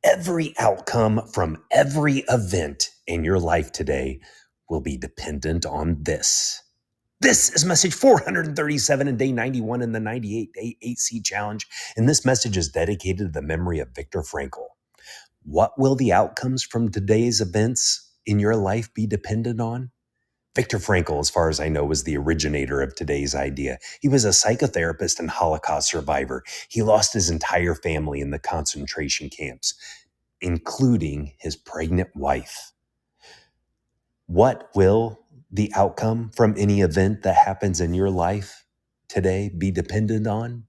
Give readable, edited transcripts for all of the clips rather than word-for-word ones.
Every outcome from every event in your life today will be dependent on this. This is message 437 in day 91 in the 98 day 8C challenge. And this message is dedicated to the memory of Viktor Frankl. What will the outcomes from today's events in your life be dependent on? Viktor Frankl, as far as I know, was the originator of today's idea. He was a psychotherapist and Holocaust survivor. He lost his entire family in the concentration camps, including his pregnant wife. What will the outcome from any event that happens in your life today be dependent on?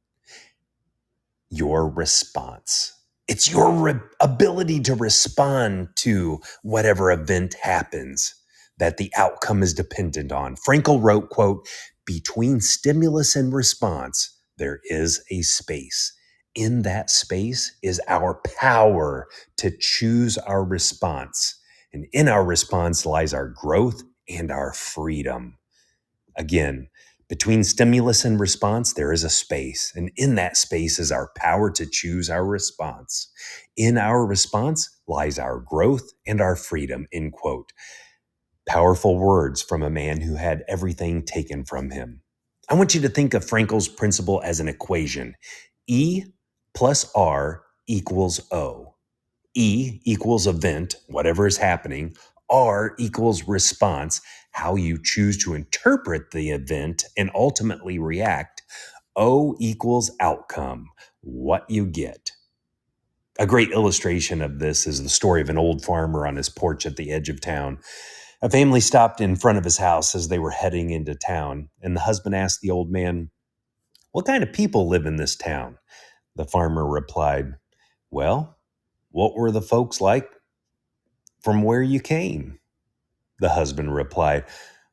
Your response. It's your ability to respond to whatever event happens that the outcome is dependent on. Frankl wrote, quote, "Between stimulus and response, there is a space. In that space is our power to choose our response. And in our response lies our growth and our freedom." Again, between stimulus and response, there is a space. And in that space is our power to choose our response. In our response lies our growth and our freedom, end quote. Powerful words from a man who had everything taken from him. I want you to think of Frankl's principle as an equation. E plus R equals O. E equals event, whatever is happening. R equals response, how you choose to interpret the event and ultimately react. O equals outcome, what you get. A great illustration of this is the story of an old farmer on his porch at the edge of town. A family stopped in front of his house as they were heading into town, and the husband asked the old man, "What kind of people live in this town?" The farmer replied, "Well, what were the folks like from where you came?" The husband replied,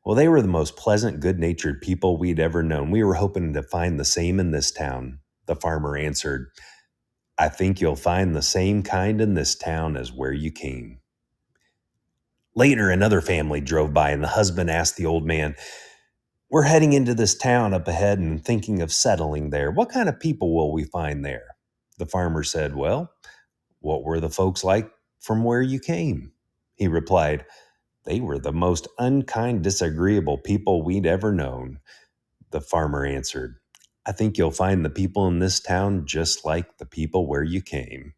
"Well, they were the most pleasant, good-natured people we'd ever known. We were hoping to find the same in this town." The farmer answered, "I think you'll find the same kind in this town as where you came." Later, another family drove by, and the husband asked the old man, "We're heading into this town up ahead and thinking of settling there. What kind of people will we find there?" The farmer said, "Well, what were the folks like from where you came?" He replied, "They were the most unkind, disagreeable people we'd ever known." The farmer answered, "I think you'll find the people in this town just like the people where you came."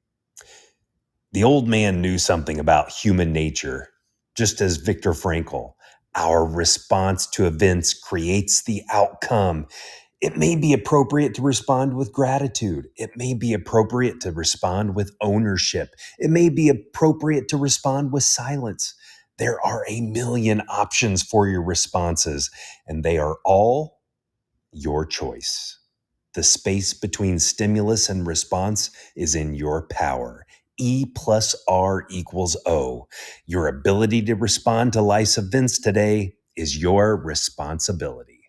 The old man knew something about human nature, just as Viktor Frankl. Our response to events creates the outcome. It may be appropriate to respond with gratitude. It may be appropriate to respond with ownership. It may be appropriate to respond with silence. There are a million options for your responses, and they are all your choice. The space between stimulus and response is in your power. E plus R equals O. Your ability to respond to life's events today is your responsibility.